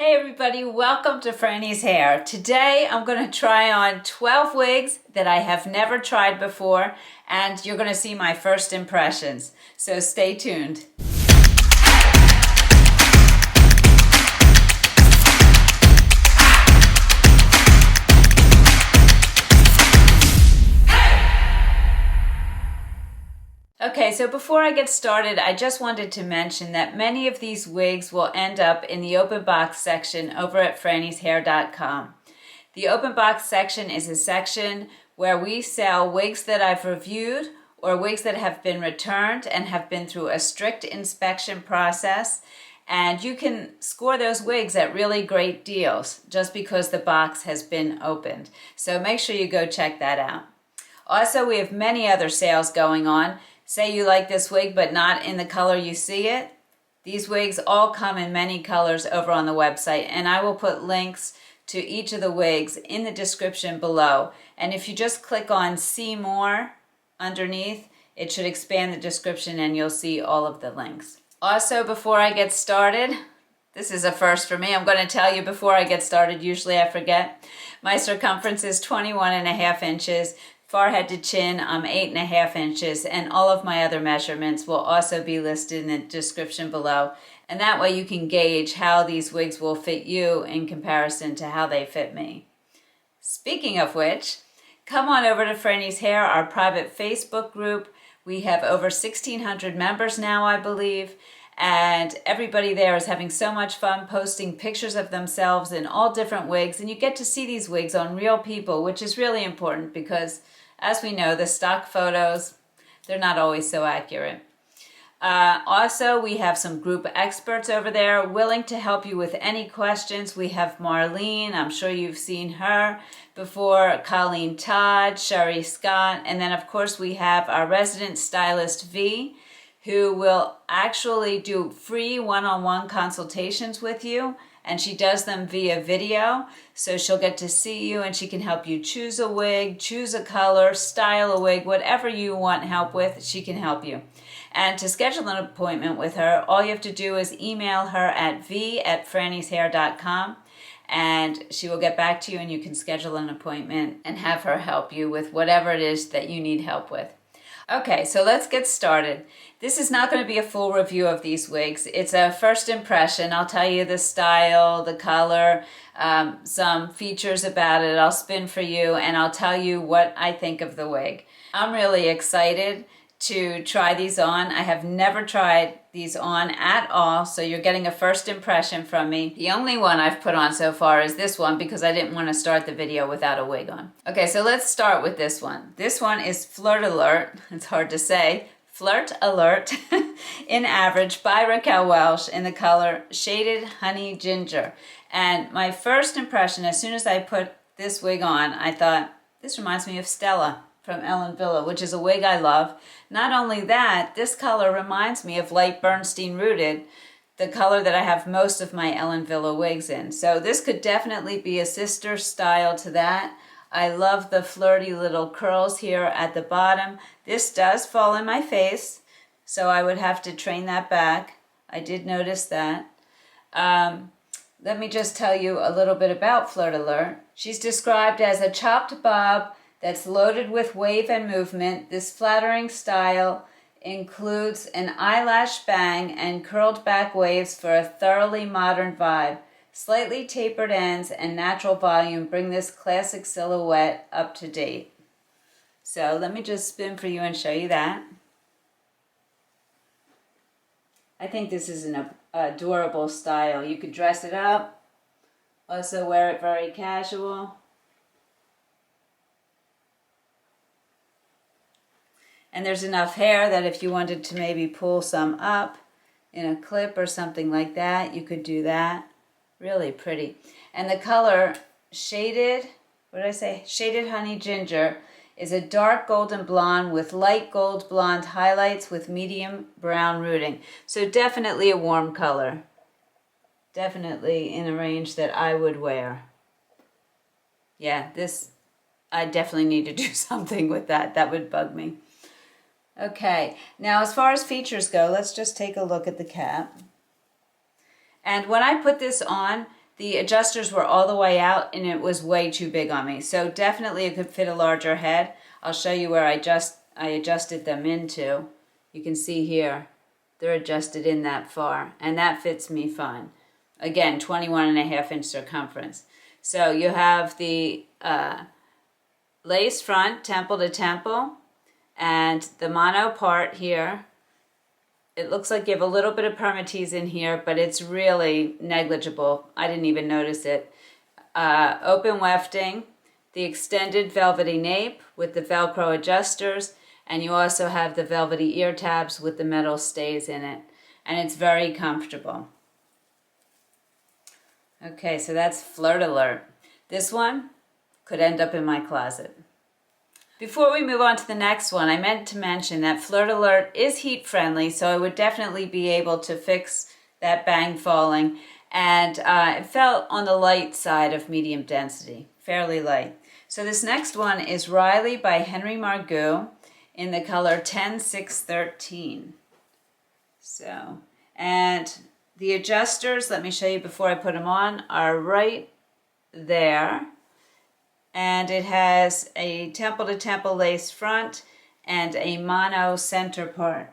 Hey everybody, welcome to Frannie's Hair. Today I'm going to try on 12 wigs that I have never tried before, and you're going to see my first impressions. So stay tuned. Okay, so before I get started, I just wanted to mention that many of these wigs will end up in the open box section over at frannieshair.com. The open box section is a section where we sell wigs that I've reviewed or wigs that have been returned and have been through a strict inspection process. And you can score those wigs at really great deals just because the box has been opened. So make sure you go check that out. Also, we have many other sales going on. Say you like this wig but not in the color you see it. These wigs all come in many colors over on the website, and I will put links to each of the wigs in the description below. And if you just click on See More underneath, it should expand the description and you'll see all of the links. Also, before I get started, this is a first for me. I'm going to tell you before I get started, usually I forget. My circumference is 21.5 inches. Forehead to chin, I'm 8.5 inches, and all of my other measurements will also be listed in the description below. And that way you can gauge how these wigs will fit you in comparison to how they fit me. Speaking of which, come on over to Frannie's Hair, our private Facebook group. We have over 1,600 members now, I believe, and everybody there is having so much fun posting pictures of themselves in all different wigs, and you get to see these wigs on real people, which is really important because, as we know, the stock photos, they're not always so accurate. Also, we have some group experts over there willing to help you with any questions. We have Marlene, I'm sure you've seen her before, Colleen Todd, Sherry Scott, and then of course we have our resident stylist V, who will actually do free one-on-one consultations with you, and she does them via video, so she'll get to see you and she can help you choose a wig, choose a color, style a wig, whatever you want help with, she can help you. And to schedule an appointment with her, all you have to do is email her at v@frannieshair.com, and she will get back to you and you can schedule an appointment and have her help you with whatever it is that you need help with. Okay, so let's get started. This is not going to be a full review of these wigs. It's a first impression. I'll tell you the style, the color, some features about it. I'll spin for you and I'll tell you what I think of the wig. I'm really excited to try these on. I have never tried these on at all, so you're getting a first impression from me. The only one I've put on so far is this one because I didn't want to start the video without a wig on. Okay, so let's start with this one. This one is Flirt Alert. It's hard to say. Flirt Alert in Average by Raquel Welch in the color Shaded Honey Ginger. And my first impression, as soon as I put this wig on, I thought, this reminds me of Stella from Ellen Villa, which is a wig I love. Not only that, this color reminds me of Light Bernstein Rooted, the color that I have most of my Ellen Villa wigs in. So this could definitely be a sister style to that. I love the flirty little curls here at the bottom. This does fall in my face, so I would have to train that back. I did notice that. Let me just tell you a little bit about Flirt Alert. She's described as a chopped bob that's loaded with wave and movement. This flattering style includes an eyelash bang and curled back waves for a thoroughly modern vibe. Slightly tapered ends and natural volume bring this classic silhouette up to date. So let me just spin for you and show you that. I think this is an adorable style. You could dress it up, also wear it very casual. And there's enough hair that if you wanted to maybe pull some up in a clip or something like that, you could do that. Really pretty. And the color Shaded, what did I say? Shaded Honey Ginger is a dark golden blonde with light gold blonde highlights with medium brown rooting. So definitely a warm color. Definitely in a range that I would wear. Yeah, this, I definitely need to do something with that. That would bug me. Okay, now as far as features go, let's just take a look at the cap. And when I put this on, the adjusters were all the way out and it was way too big on me. So definitely it could fit a larger head. I'll show you where I adjusted them into. You can see here, they're adjusted in that far, and that fits me fine. Again, 21.5-inch circumference. So you have the lace front, temple to temple, and the mono part here. It looks like you have a little bit of permatease in here, but it's really negligible. I didn't even notice it. Open wefting, the extended velvety nape with the Velcro adjusters, and you also have the velvety ear tabs with the metal stays in it. And it's very comfortable. Okay, so that's Flirt Alert. This one could end up in my closet. Before we move on to the next one, I meant to mention that Flirt Alert is heat friendly, so I would definitely be able to fix that bang falling. And it felt on the light side of medium density, fairly light. So this next one is Riley by Henry Margaux in the color 10613. So, and the adjusters, let me show you before I put them on, are right there. And it has a temple-to-temple lace front and a mono center part.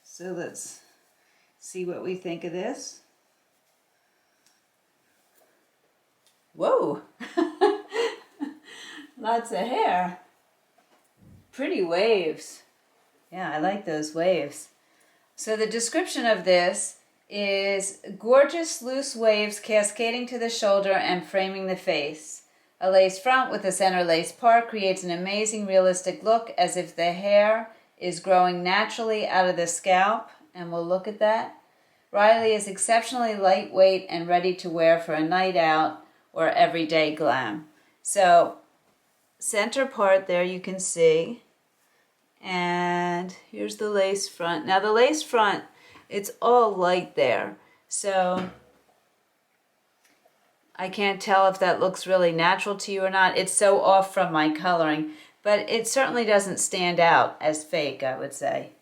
So let's see what we think of this. Whoa! Lots of hair. Pretty waves. Yeah, I like those waves. So the description of this is gorgeous loose waves cascading to the shoulder and framing the face. A lace front with a center lace part creates an amazing realistic look as if the hair is growing naturally out of the scalp, and we'll look at that. Riley is exceptionally lightweight and ready to wear for a night out or everyday glam. So, center part there you can see, and here's the lace front. Now the lace front, it's all light there, so I can't tell if that looks really natural to you or not. It's so off from my coloring, but it certainly doesn't stand out as fake, I would say.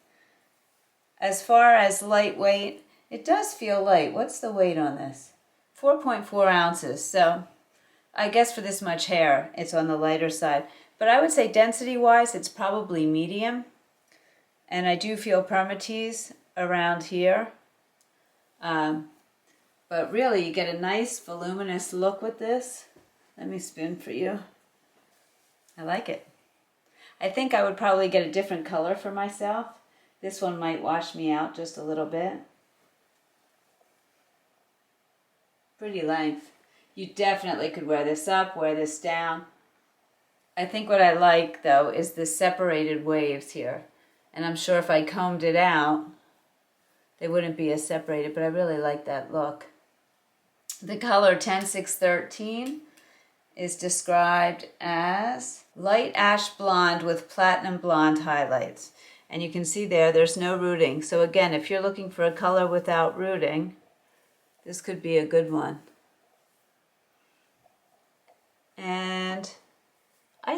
As far as lightweight, it does feel light. What's the weight on this? 4.4 ounces, so I guess for this much hair, it's on the lighter side. But I would say density-wise, it's probably medium. And I do feel permatease around here. But really, you get a nice voluminous look with this. Let me spin for you. I like it. I think I would probably get a different color for myself. This one might wash me out just a little bit. Pretty length. You definitely could wear this up, wear this down. I think what I like, though, is the separated waves here. And I'm sure if I combed it out, they wouldn't be as separated, but I really like that look. The color 10613 is described as light ash blonde with platinum blonde highlights. And you can see there's no rooting. So again, if you're looking for a color without rooting, this could be a good one. And I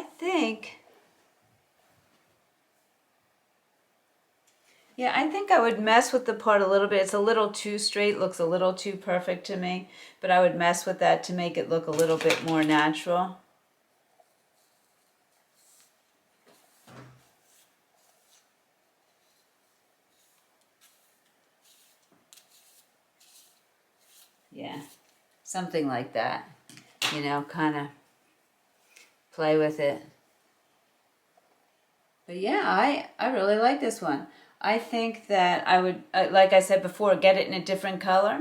think I would mess with the part a little bit. It's a little too straight, looks a little too perfect to me, but I would mess with that to make it look a little bit more natural. Yeah, something like that, you know, kind of play with it. But yeah, I really like this one. I think that I would, like I said before, get it in a different color.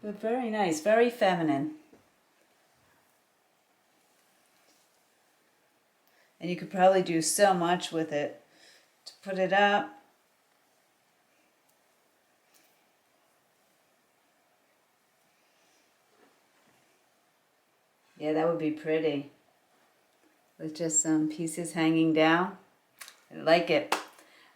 But very nice, very feminine. And you could probably do so much with it. To put it up. Yeah, that would be pretty. With just some pieces hanging down. I like it.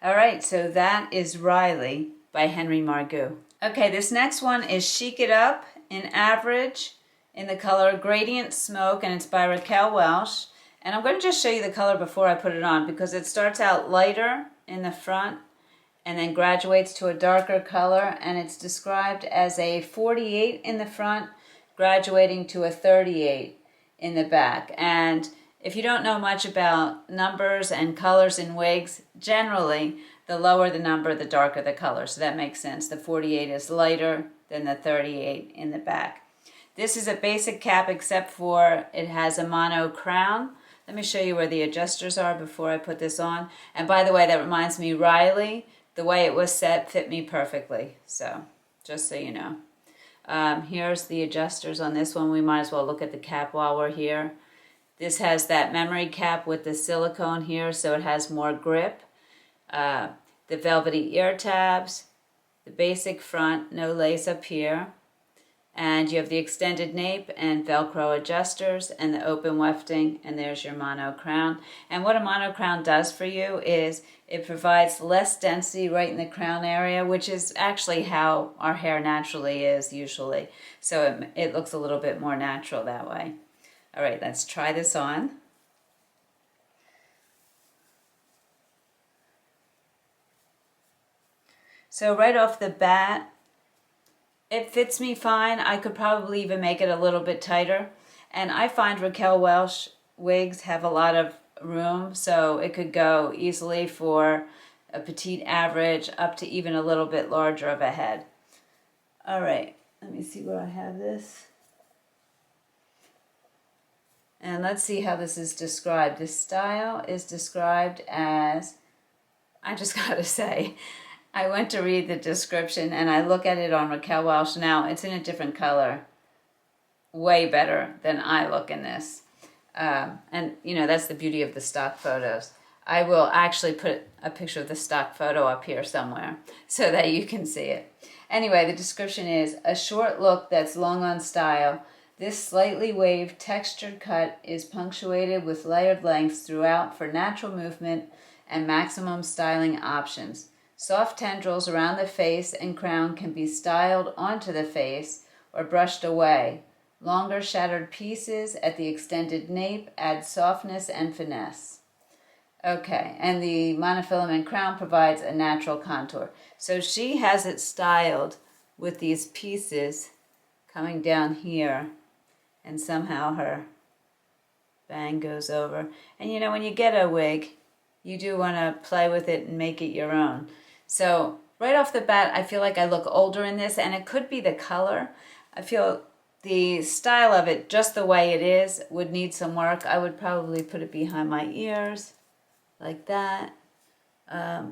All right, so that is Riley by Henry Margaux. Okay, this next one is Chic It Up in Average in the color Gradient Smoke, and it's by Raquel Welsh. And I'm going to just show you the color before I put it on because it starts out lighter in the front and then graduates to a darker color, and it's described as a 48 in the front, graduating to a 38 in the back. And if you don't know much about numbers and colors in wigs, generally the lower the number, the darker the color. So that makes sense. The 48 is lighter than the 38 in the back. This is a basic cap except for it has a mono crown. Let me show you where the adjusters are before I put this on. And by the way, that reminds me, Riley, the way it was set fit me perfectly. So just so you know. Here's the adjusters on this one. We might as well look at the cap while we're here. This has that memory cap with the silicone here, so it has more grip. The velvety ear tabs, the basic front, no lace up here. And you have the extended nape and Velcro adjusters and the open wefting, and there's your mono crown. And what a mono crown does for you is it provides less density right in the crown area, which is actually how our hair naturally is usually. So it looks a little bit more natural that way. All right, let's try this on. So right off the bat, it fits me fine. I could probably even make it a little bit tighter. And I find Raquel Welch wigs have a lot of room, so it could go easily for a petite average up to even a little bit larger of a head. All right, let me see where I have this. And let's see how this is described. This style is described as, I just gotta say, I went to read the description and I look at it on Raquel Welch now. It's in a different color. Way better than I look in this. And, you know, that's the beauty of the stock photos. I will actually put a picture of the stock photo up here somewhere so that you can see it. Anyway, the description is, a short look that's long on style. This slightly waved textured cut is punctuated with layered lengths throughout for natural movement and maximum styling options. Soft tendrils around the face and crown can be styled onto the face or brushed away. Longer shattered pieces at the extended nape add softness and finesse. Okay, and the monofilament crown provides a natural contour. So she has it styled with these pieces coming down here, and somehow her bang goes over. And you know, when you get a wig, you do want to play with it and make it your own. So right off the bat, I feel like I look older in this, and it could be the color. I feel the style of it, just the way it is, would need some work. I would probably put it behind my ears, like that. I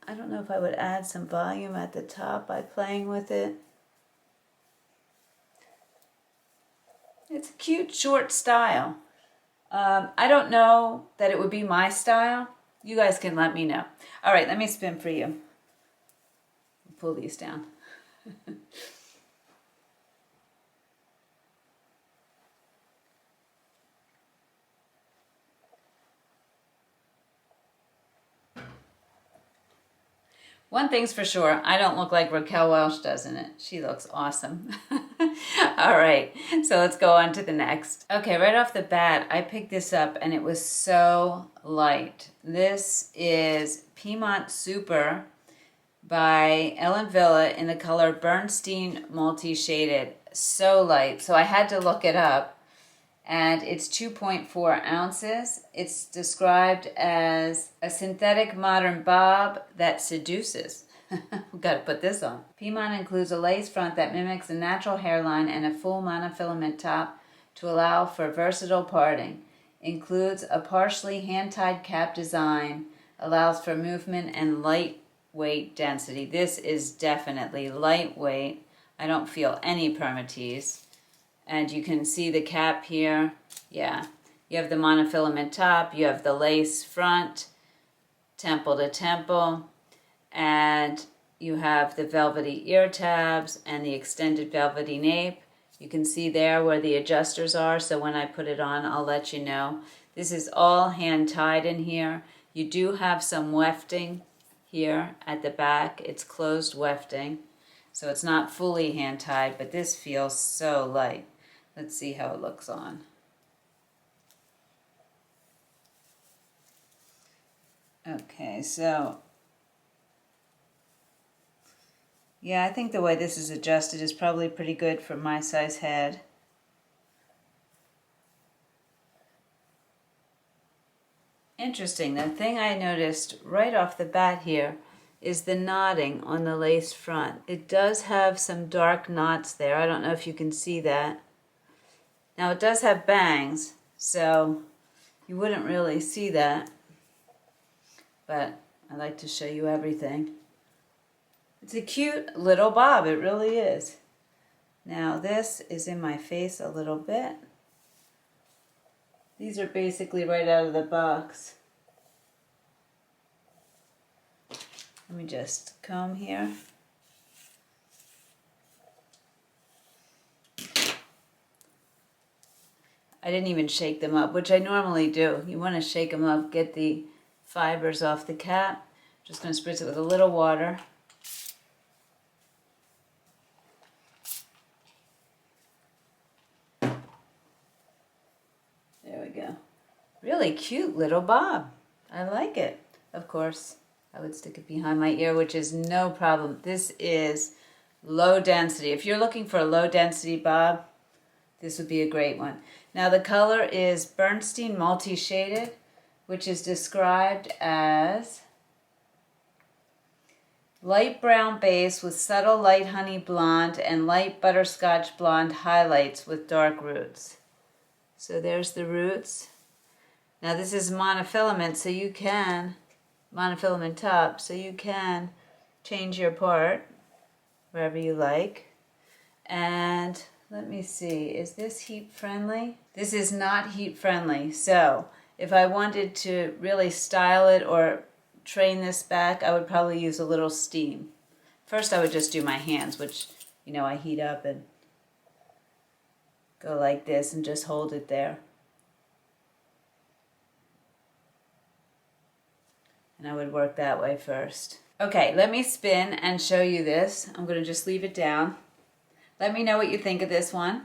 don't know if I would add some volume at the top by playing with it. It's a cute, short style. I don't know that it would be my style. You guys can let me know. All right, let me spin for you. Pull these down. One thing's for sure, I don't look like Raquel Welch does in it. She looks awesome. All right, so let's go on to the next. Okay, right off the bat, I picked this up and it was so light. This is Piemonte Super by Ellen Villa in the color Bernstein Multi-Shaded. So light, so I had to look it up. And it's 2.4 ounces. It's described as a synthetic modern bob that seduces. We've got to put this on. Piemonte includes a lace front that mimics a natural hairline and a full monofilament top to allow for versatile parting. Includes a partially hand-tied cap design, allows for movement and lightweight density. This is definitely lightweight. I don't feel any permatease. And you can see the cap here. Yeah, you have the monofilament top, you have the lace front, temple to temple, and you have the velvety ear tabs and the extended velvety nape. You can see there where the adjusters are, so when I put it on, I'll let you know. This is all hand tied in here. You do have some wefting here at the back. It's closed wefting, so it's not fully hand tied, but this feels so light. Let's see how it looks on. Okay, so Yeah, I think the way this is adjusted is probably pretty good for my size head. Interesting, the thing I noticed right off the bat here is the knotting on the lace front. It does have some dark knots there. I don't know if you can see that. Now it does have bangs, so you wouldn't really see that, but I like to show you everything. It's a cute little bob, it really is. Now this is in my face a little bit. These are basically right out of the box. Let me just comb here. I didn't even shake them up, which I normally do. You want to shake them up, get the fibers off the cap. Just going to spritz it with a little water. There we go. Really cute little bob. I like it. Of course, I would stick it behind my ear, which is no problem. This is low density. If you're looking for a low density bob, this would be a great one. Now the color is Bernstein Multi-Shaded, which is described as light brown base with subtle light honey blonde and light butterscotch blonde highlights with dark roots. So there's the roots. Now this is monofilament, so you can, monofilament top, so you can change your part wherever you like. And let me see, is this heat friendly? This is not heat friendly, so if I wanted to really style it or train this back, I would probably use a little steam. First I would just do my hands, which, you know, I heat up and go like this and just hold it there. And I would work that way first. Okay, let me spin and show you this. I'm going to just leave it down. Let me know what you think of this one.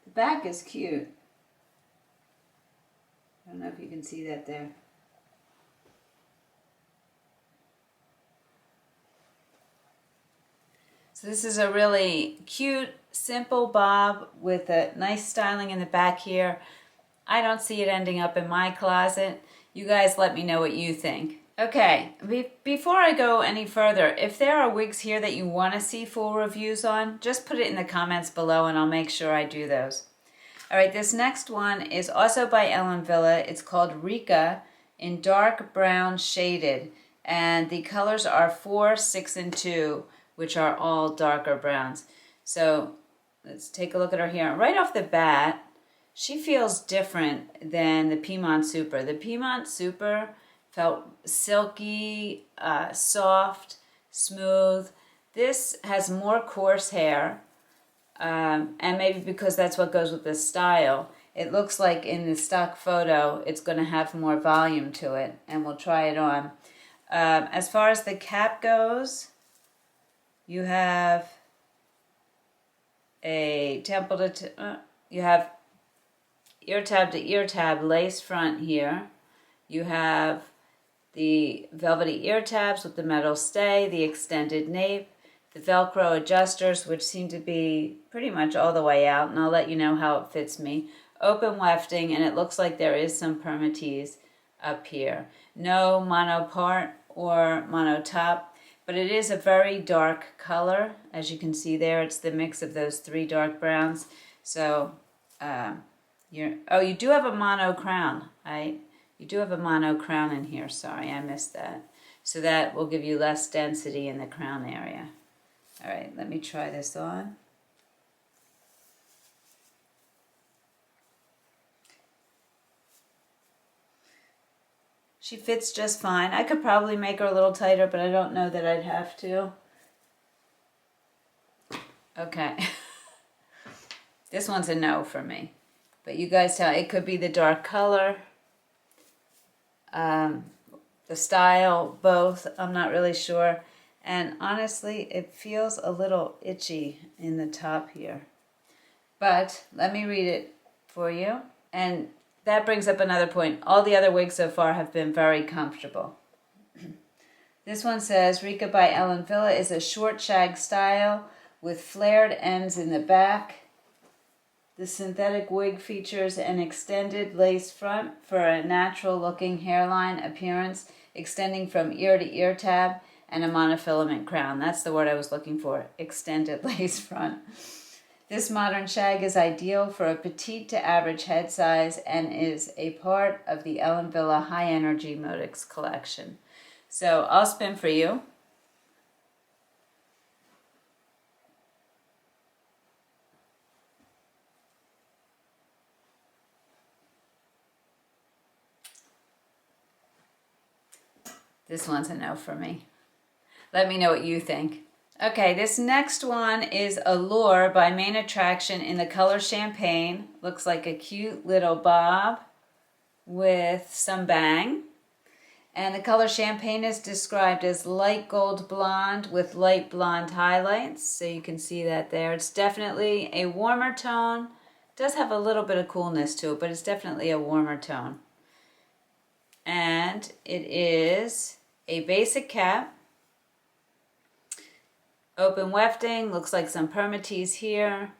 The back is cute. I don't know if you can see that there. So this is a really cute, simple bob with a nice styling in the back here. I don't see it ending up in my closet. You guys let me know what you think. Okay, before I go any further, if there are wigs here that you want to see full reviews on, just put it in the comments below and I'll make sure I do those. Alright, this next one is also by Ellen Villa. It's called Rica in dark brown shaded. And the colors are 4, 6, and 2, which are all darker browns. So let's take a look at her here. Right off the bat, she feels different than the Piemonte Super. The Piemonte Super felt silky, soft, smooth. This has more coarse hair, and maybe because that's what goes with the style, it looks like in the stock photo it's going to have more volume to it, and we'll try it on. As far as the cap goes, you have a temple to you have ear tab to ear tab lace front here. You have the velvety ear tabs with the metal stay, the extended nape, the Velcro adjusters, which seem to be pretty much all the way out, and I'll let you know how it fits me. Open wefting, and it looks like there is some permatease up here. No mono part or mono top, but it is a very dark color. As you can see there, it's the mix of those 3 dark browns. So, you do have a mono crown. You do have a mono crown in here. Sorry, I missed that. So that will give you less density in the crown area. All right, let me try this on. She fits just fine. I could probably make her a little tighter, but I don't know that I'd have to. Okay. This one's a no for me. But you guys tell, it could be the dark color, the style, both. I'm not really sure. And honestly, it feels a little itchy in the top here. But let me read it for you. And that brings up another point. All the other wigs so far have been very comfortable. This one says, Rica by Ellen Villa is a short shag style with flared ends in the back. The synthetic wig features an extended lace front for a natural-looking hairline appearance extending from ear to ear tab and a monofilament crown. That's the word I was looking for, extended lace front. This modern shag is ideal for a petite to average head size and is a part of the Ellen Villa High Energy Modex collection. So I'll spin for you. This one's a no for me. Let me know what you think. Okay, this next one is Allure by Main Attraction in the color Champagne. Looks like a cute little bob with some bang. And the color Champagne is described as light gold blonde with light blonde highlights. So you can see that there. It's definitely a warmer tone. It does have a little bit of coolness to it, but it's definitely a warmer tone. And it is a basic cap. Open wefting, looks like some permatease here.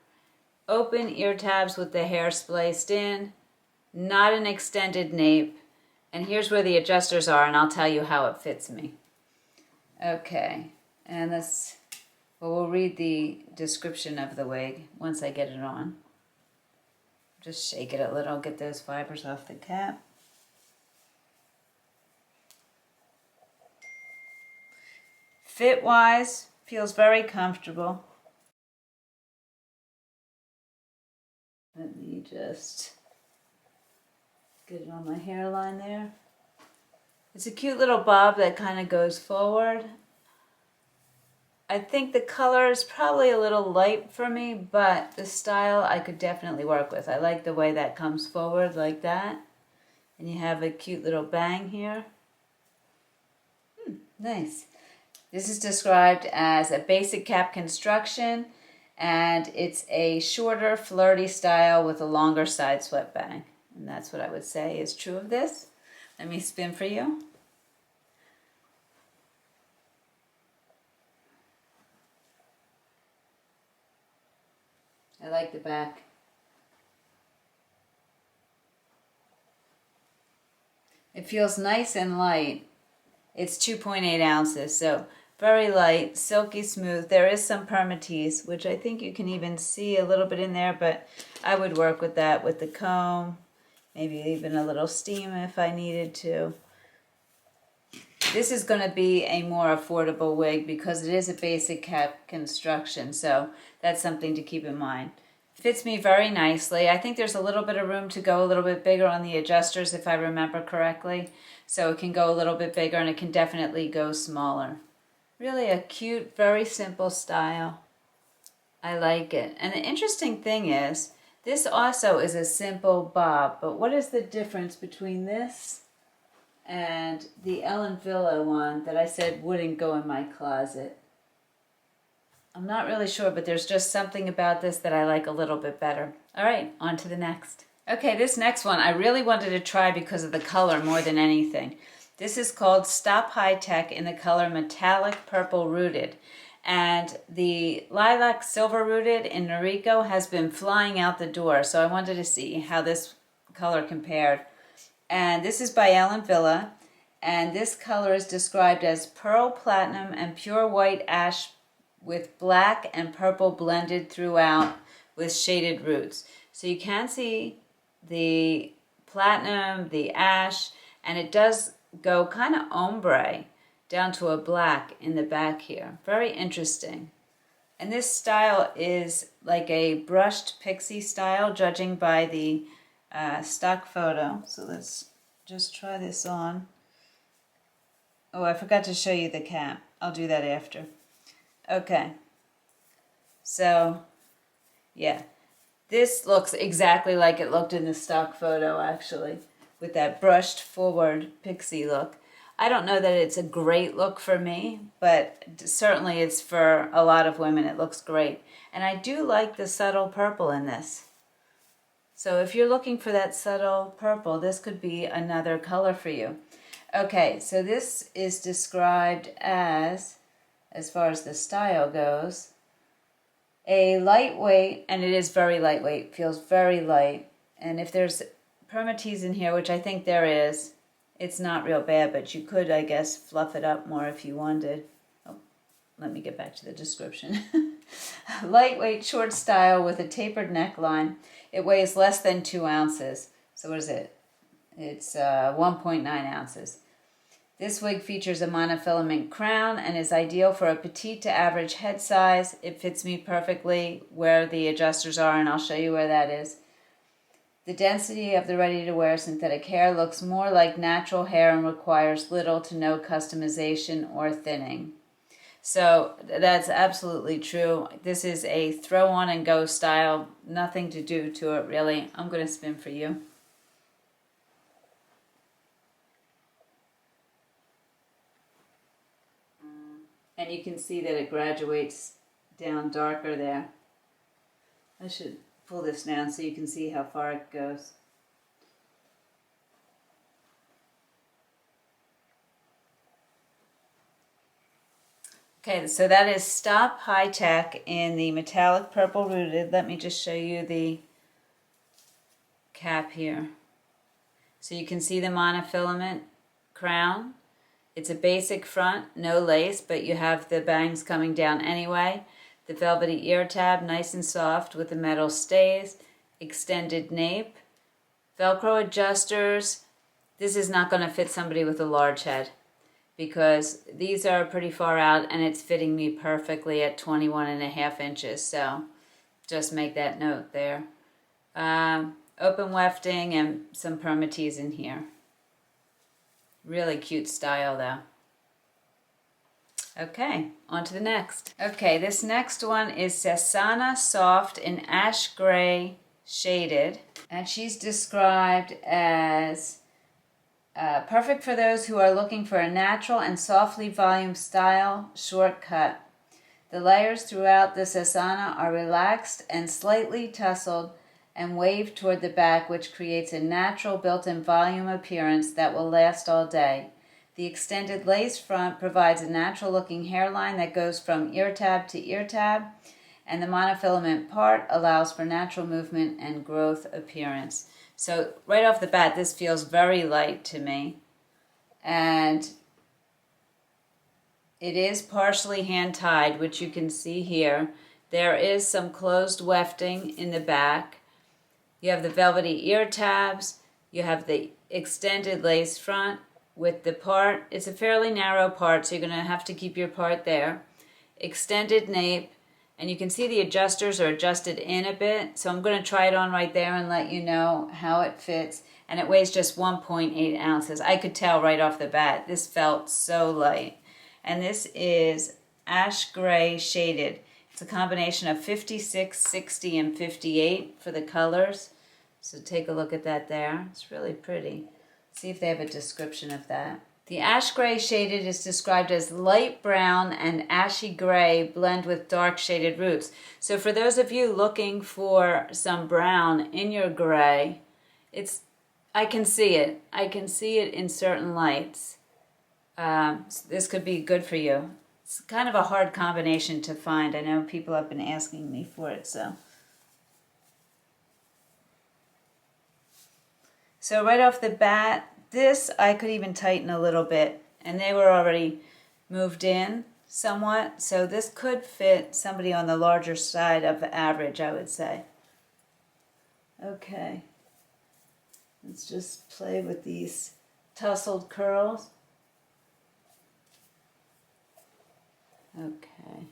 Open ear tabs with the hair spliced in. Not an extended nape. And here's where the adjusters are, and I'll tell you how it fits me. Okay, and we'll read the description of the wig once I get it on. Just shake it a little, get those fibers off the cap. Fit-wise, feels very comfortable. Let me just get it on my hairline there. It's a cute little bob that kind of goes forward. I think the color is probably a little light for me, but the style I could definitely work with. I like the way that comes forward like that. And you have a cute little bang here. Nice. This is described as a basic cap construction, and it's a shorter, flirty style with a longer side swept bang. And that's what I would say is true of this. Let me spin for you. I like the back. It feels nice and light. It's 2.8 ounces, so very light, silky smooth. There is some permatease, which I think you can even see a little bit in there, but I would work with that with the comb. Maybe even a little steam if I needed to. This is going to be a more affordable wig because it is a basic cap construction, so that's something to keep in mind. Fits me very nicely. I think there's a little bit of room to go a little bit bigger on the adjusters if I remember correctly. So it can go a little bit bigger and it can definitely go smaller. Really a cute, very simple style. I like it. And the interesting thing is, this also is a simple bob, but what is the difference between this and the Ellen Villa one that I said wouldn't go in my closet? I'm not really sure, but there's just something about this that I like a little bit better. All right, on to the next. Okay, this next one I really wanted to try because of the color more than anything. This is called Stop Hi Tec in the color Metallic Purple Rooted. And the Lilac Silver Rooted in Rica has been flying out the door, so I wanted to see how this color compared. And this is by Ellen Villa, and this color is described as Pearl Platinum and Pure White Ash with black and purple blended throughout with shaded roots. So you can see the platinum, the ash, and it does go kind of ombre down to a black in the back here. Very interesting. And this style is like a brushed pixie style, judging by the stock photo. So let's just try this on. Oh, I forgot to show you the cap. I'll do that after. Okay. So, yeah. This looks exactly like it looked in the stock photo, actually, with that brushed forward pixie look. I don't know that it's a great look for me, but certainly it's for a lot of women. It looks great. And I do like the subtle purple in this. So if you're looking for that subtle purple, this could be another color for you. Okay, so this is described as far as the style goes, a lightweight, and it is very lightweight, feels very light. And if there's permatease in here, which I think there is, it's not real bad, but you could, I guess, fluff it up more if you wanted. Oh, let me get back to the description. Lightweight, short style with a tapered neckline. It weighs less than 2 ounces. So what is it? It's 1.9 ounces. This wig features a monofilament crown and is ideal for a petite to average head size. It fits me perfectly where the adjusters are, and I'll show you where that is. The density of the ready-to-wear synthetic hair looks more like natural hair and requires little to no customization or thinning. So that's absolutely true. This is a throw on and go style. Nothing to do to it really. I'm going to spin for you. And you can see that it graduates down darker there. I should pull this down so you can see how far it goes. Okay, so that is Stop Hi Tec in the metallic purple rooted. Let me just show you the cap here. So you can see the monofilament crown. It's a basic front, no lace, but you have the bangs coming down anyway. The velvety ear tab, nice and soft with the metal stays. Extended nape. Velcro adjusters. This is not going to fit somebody with a large head, because these are pretty far out and it's fitting me perfectly at 21.5 inches. So just make that note there. Open wefting and some permatease in here. Really cute style though. Okay, on to the next. Okay, this next one is Cesana Soft in Ash Gray Shaded. And she's described as perfect for those who are looking for a natural and softly volumed style shortcut. The layers throughout the Cesana are relaxed and slightly tussled and waved toward the back, which creates a natural built-in volume appearance that will last all day. The extended lace front provides a natural-looking hairline that goes from ear tab to ear tab, and the monofilament part allows for natural movement and growth appearance. So right off the bat, this feels very light to me. And it is partially hand-tied, which you can see here. There is some closed wefting in the back. You have the velvety ear tabs. You have the extended lace front with the part. It's a fairly narrow part, so you're going to have to keep your part there. Extended nape. And you can see the adjusters are adjusted in a bit. So I'm going to try it on right there and let you know how it fits. And it weighs just 1.8 ounces. I could tell right off the bat. This felt so light. And this is Ash Gray Shaded. It's a combination of 56, 60, and 58 for the colors. So take a look at that there. It's really pretty. See if they have a description of that. The Ash Gray Shaded is described as light brown and ashy gray blend with dark shaded roots. So for those of you looking for some brown in your gray, I can see it. I can see it in certain lights. So this could be good for you. It's kind of a hard combination to find. I know people have been asking me for it, so. So right off the bat, this I could even tighten a little bit, and they were already moved in somewhat, so this could fit somebody on the larger side of the average, I would say. Okay, let's just play with these tussled curls. Okay,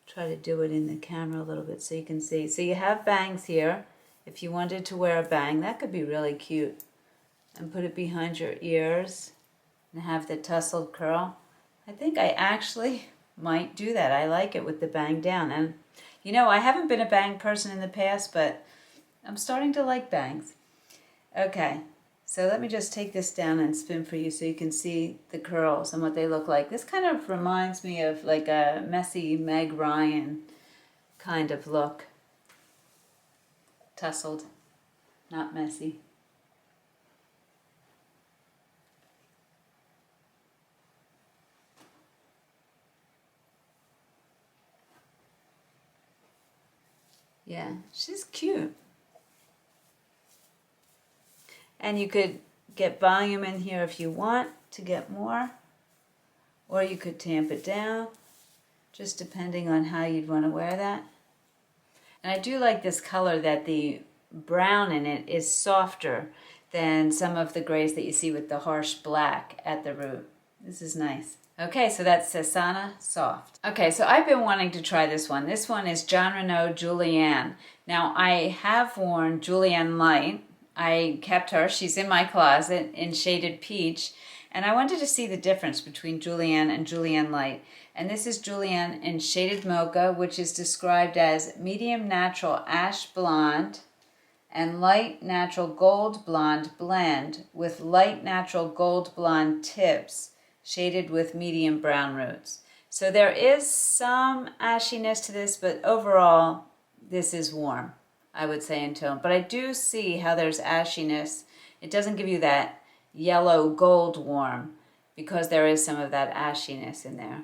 try to do it in the camera a little bit so you can see. So you have bangs here. If you wanted to wear a bang, that could be really cute. And put it behind your ears and have the tussled curl. I think I actually might do that. I like it with the bang down. And you know, I haven't been a bang person in the past, but I'm starting to like bangs. Okay, so let me just take this down and spin for you so you can see the curls and what they look like. This kind of reminds me of like a messy Meg Ryan kind of look. tussled, not messy. Yeah, she's cute. And you could get volume in here if you want to get more, or you could tamp it down, just depending on how you'd want to wear that. And I do like this color that the brown in it is softer than some of the grays that you see with the harsh black at the root. This is nice. Okay, so that's Cesana Soft. Okay, so I've been wanting to try this one. This one is Jon Renau Julianne. Now, I have worn Julianne Light. I kept her. She's in my closet in shaded peach. And I wanted to see the difference between Julianne and Julianne Light. And this is Julianne in shaded mocha, which is described as medium natural ash blonde and light natural gold blonde blend with light natural gold blonde tips shaded with medium brown roots. So there is some ashiness to this, but overall this is warm, I would say, in tone. But I do see how there's ashiness. It doesn't give you that yellow gold warm because there is some of that ashiness in there.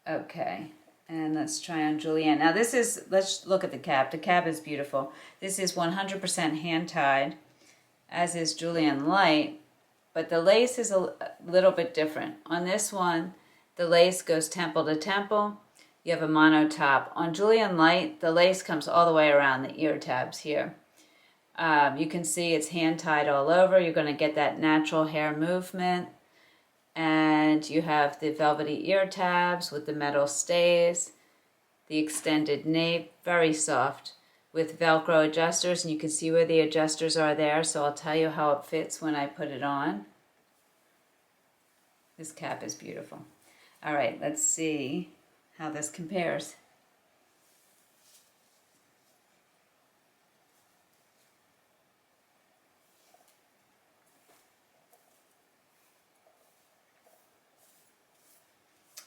Okay, and let's try on Julianne. Now this is, let's look at the cap. The cap is beautiful. This is 100% hand-tied, as is Julianne Light, but the lace is a little bit different. On this one, the lace goes temple to temple. You have a mono top. On Julianne Light, the lace comes all the way around the ear tabs here. You can see it's hand-tied all over. You're going to get that natural hair movement. And you have the velvety ear tabs with the metal stays, the extended nape, very soft, with Velcro adjusters, and you can see where the adjusters are there, so I'll tell you how it fits when I put it on. This cap is beautiful. All right, let's see how this compares.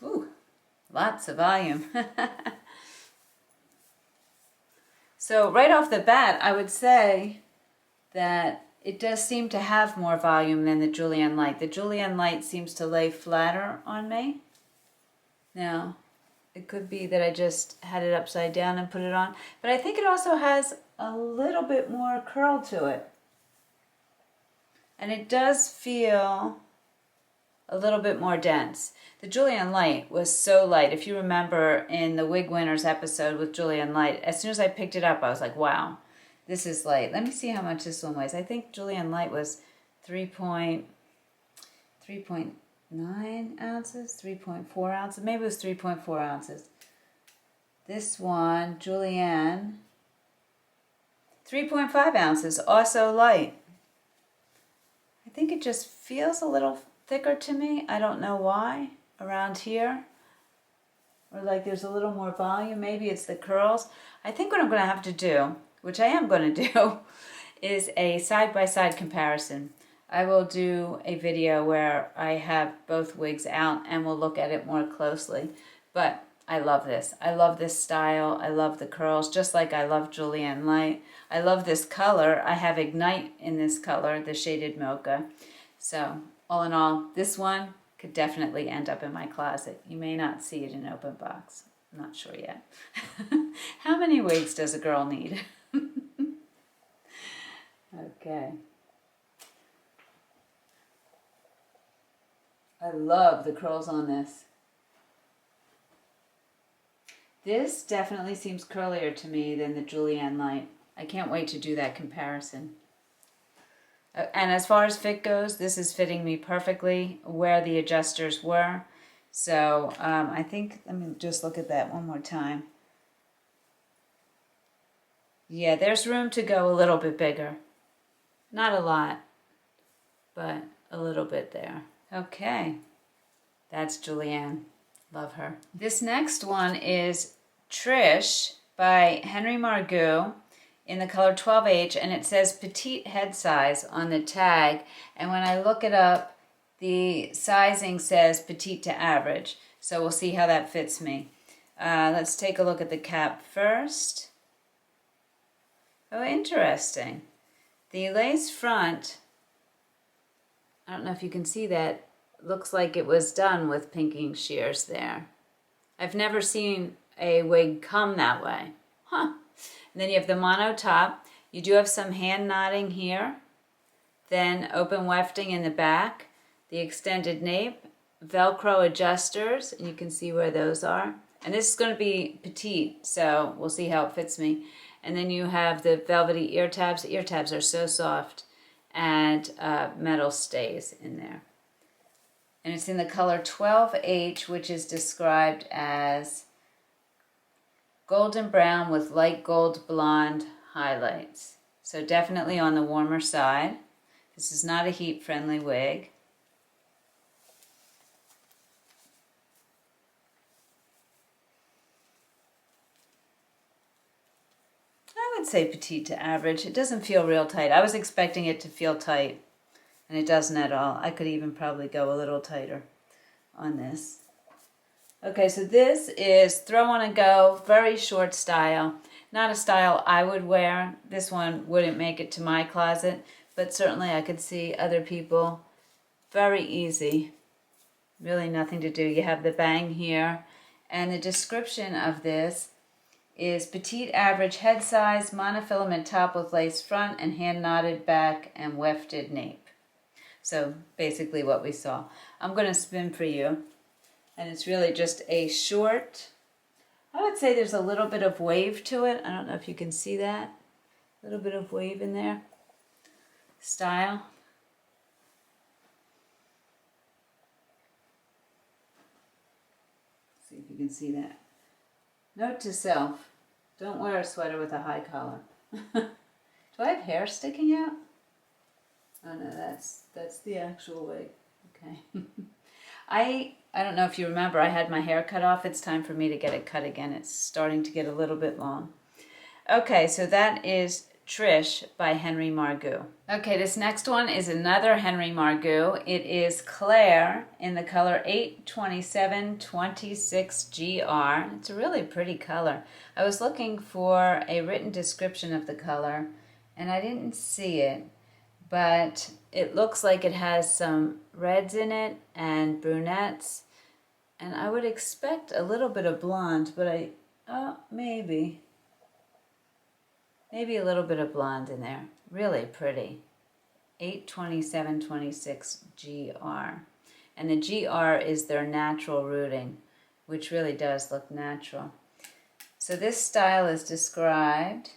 Ooh, lots of volume. So right off the bat, I would say that it does seem to have more volume than the Julianne Light. The Julianne Light seems to lay flatter on me. Now, it could be that I just had it upside down and put it on, but I think it also has a little bit more curl to it. And it does feel a little bit more dense. The Julianne Light was so light. If you remember in the Wig Winners episode with Julianne Light, as soon as I picked it up, I was like, wow, this is light. Let me see how much this one weighs. I think Julianne Light was 3.9 ounces, 3.4 ounces. Maybe it was 3.4 ounces. This one, Julianne, 3.5 ounces, also light. I think it just feels a little thicker to me. I don't know why. Around here, or like there's a little more volume. Maybe it's the curls. I think what I'm going to have to do, which I am going to do, is a side-by-side comparison. I will do a video where I have both wigs out and we'll look at it more closely. But I love this. I love this style. I love the curls, just like I love Julianne Light. I love this color. I have Ignite in this color, the shaded mocha. So all in all, this one could definitely end up in my closet. You may not see it in open box. I'm not sure yet. How many wigs does a girl need? Okay. I love the curls on this. This definitely seems curlier to me than the Julianne Light. I can't wait to do that comparison. And as far as fit goes, this is fitting me perfectly where the adjusters were. So I think, let me just look at that one more time. Yeah, there's room to go a little bit bigger. Not a lot, but a little bit there. Okay, that's Julianne. Love her. This next one is Trish by Henry Margaux in the color 12H, and it says petite head size on the tag, and when I look it up, the sizing says petite to average, so we'll see how that fits me. Let's take a look at the cap first. Oh, interesting. The lace front, I don't know if you can see that, looks like it was done with pinking shears there. I've never seen a wig come that way. Huh. And then you have the mono top. You do have some hand knotting here. Then open wefting in the back. The extended nape. Velcro adjusters. And you can see where those are. And this is going to be petite, so we'll see how it fits me. And then you have the velvety ear tabs. The ear tabs are so soft. And metal stays in there. And it's in the color 12H, which is described as golden brown with light gold blonde highlights. So definitely on the warmer side. This is not a heat-friendly wig. I would say petite to average. It doesn't feel real tight. I was expecting it to feel tight, and it doesn't at all. I could even probably go a little tighter on this. Okay, so this is throw on and go, very short style. Not a style I would wear. This one wouldn't make it to my closet, but certainly I could see other people. Very easy. Really nothing to do. You have the bang here, and the description of this is petite average head size, monofilament top with lace front and hand knotted back and wefted nape. So basically what we saw. I'm going to spin for you. And it's really just a short, I would say there's a little bit of wave to it. I don't know if you can see that. A little bit of wave in there. Style. See if you can see that. Note to self, don't wear a sweater with a high collar. Do I have hair sticking out? Oh no, that's the actual wig. Okay. I don't know if you remember, I had my hair cut off. It's time for me to get it cut again. It's starting to get a little bit long. Okay, so that is Trish by Henry Margaux. Okay, this next one is another Henry Margaux. It is Claire in the color 82726GR. It's a really pretty color. I was looking for a written description of the color, and I didn't see it. But it looks like it has some reds in it and brunettes. And I would expect a little bit of blonde, but maybe a little bit of blonde in there. Really pretty. 82726GR. And the GR is their natural rooting, which really does look natural. So this style is described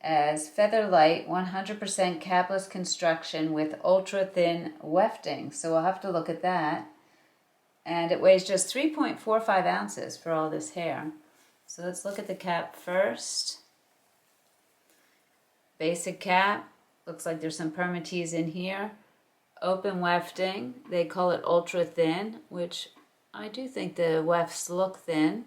as feather light 100% capless construction with ultra thin wefting. So we'll have to look at that. And it weighs just 3.45 ounces for all this hair. So let's look at the cap first. Basic cap. Looks like there's some permatease in here. Open wefting. They call it ultra thin, which I do think the wefts look thin.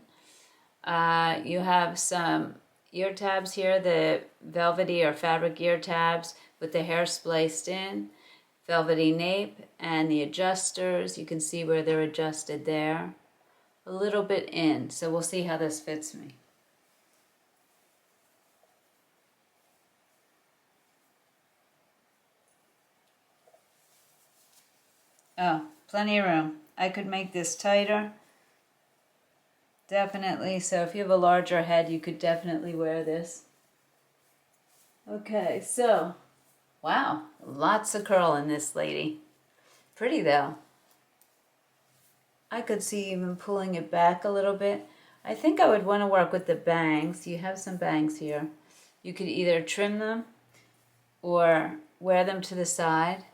You have some ear tabs here, the velvety or fabric ear tabs with the hair spliced in, velvety nape, and the adjusters. You can see where they're adjusted there. A little bit in, so we'll see how this fits me. Oh, plenty of room. I could make this tighter. Definitely, so if you have a larger head, you could definitely wear this. Okay, so, wow, lots of curl in this lady. Pretty though. I could see even pulling it back a little bit. I think I would want to work with the bangs. You have some bangs here. You could either trim them or wear them to the side.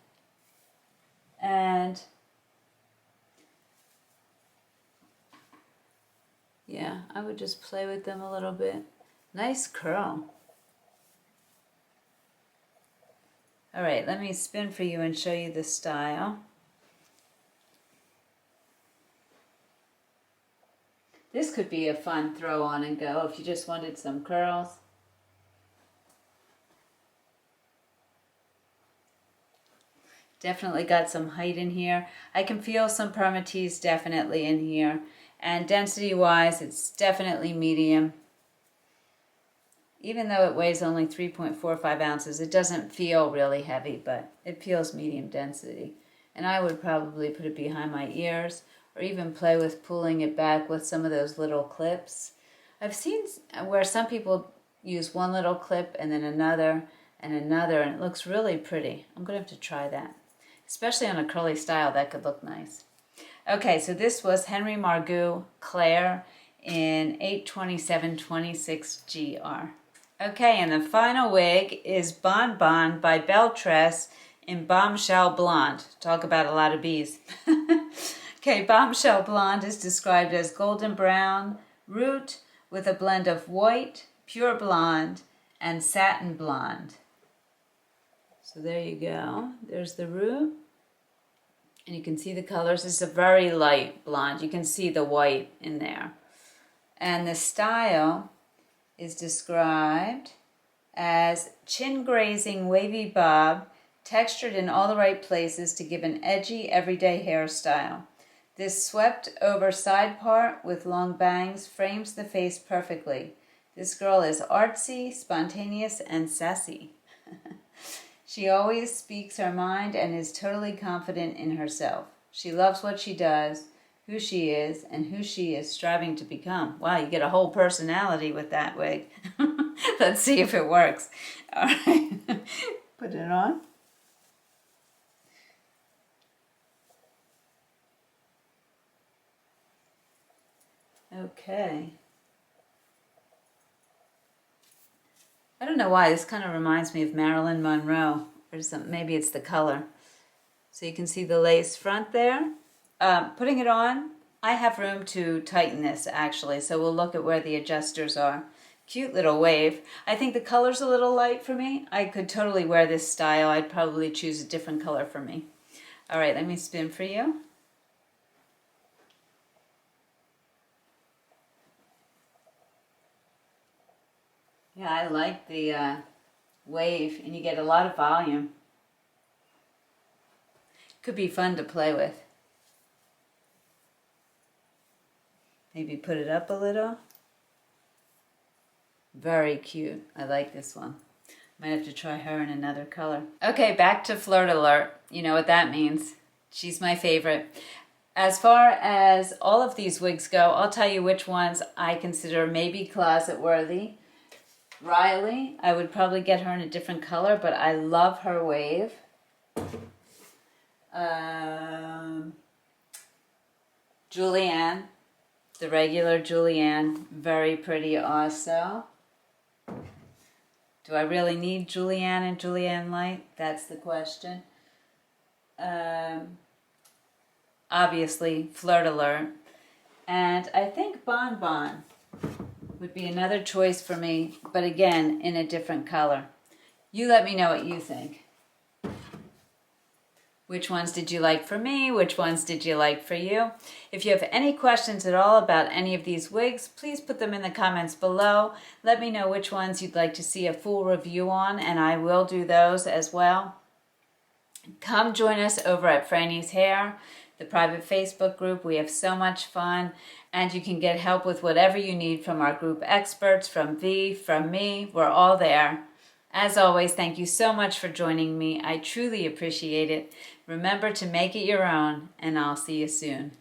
And yeah, I would just play with them a little bit. Nice curl. All right, let me spin for you and show you the style. This could be a fun throw on and go if you just wanted some curls. Definitely got some height in here. I can feel some permatease definitely in here. And density-wise, it's definitely medium. Even though it weighs only 3.45 ounces, it doesn't feel really heavy, but it feels medium density. And I would probably put it behind my ears or even play with pulling it back with some of those little clips. I've seen where some people use one little clip and then another and another, and it looks really pretty. I'm going to have to try that. Especially on a curly style, that could look nice. Okay, so this was Henry Margaux Claire in 82726 GR. Okay, and the final wig is Bonbon by Beltress in Bombshell Blonde. Talk about a lot of bees. Okay, Bombshell Blonde is described as golden brown root with a blend of white, pure blonde, and satin blonde. So there you go. There's the root. And you can see the colors. It's a very light blonde. You can see the white in there. And the style is described as chin grazing wavy bob, textured in all the right places to give an edgy everyday hairstyle. This swept over side part with long bangs frames the face perfectly. This girl is artsy, spontaneous, and sassy. She always speaks her mind and is totally confident in herself. She loves what she does, who she is, and who she is striving to become. Wow, you get a whole personality with that wig. Let's see if it works. All right, put it on. Okay. I don't know why, this kind of reminds me of Marilyn Monroe, or something. Maybe it's the color. So you can see the lace front there. Putting it on, I have room to tighten this actually, so we'll look at where the adjusters are. Cute little wave. I think the color's a little light for me. I could totally wear this style. I'd probably choose a different color for me. All right, let me spin for you. Yeah, I like the wave, and you get a lot of volume. Could be fun to play with. Maybe put it up a little. Very cute. I like this one. Might have to try her in another color. Okay, back to Flirt Alert. You know what that means. She's my favorite. As far as all of these wigs go, I'll tell you which ones I consider maybe closet worthy. Riley, I would probably get her in a different color, but I love her wave. Julianne, the regular Julianne, very pretty also. Do I really need Julianne and Julianne Light? That's the question. Obviously, Flirt Alert. And I think Bonbon would be another choice for me, but again, in a different color. You let me know what you think. Which ones did you like for me? Which ones did you like for you? If you have any questions at all about any of these wigs, please put them in the comments below. Let me know which ones you'd like to see a full review on, and I will do those as well. Come join us over at Frannie's Hair, the private Facebook group. We have so much fun, and you can get help with whatever you need from our group experts, from V, from me. We're all there. As always, thank you so much for joining me. I truly appreciate it. Remember to make it your own, and I'll see you soon.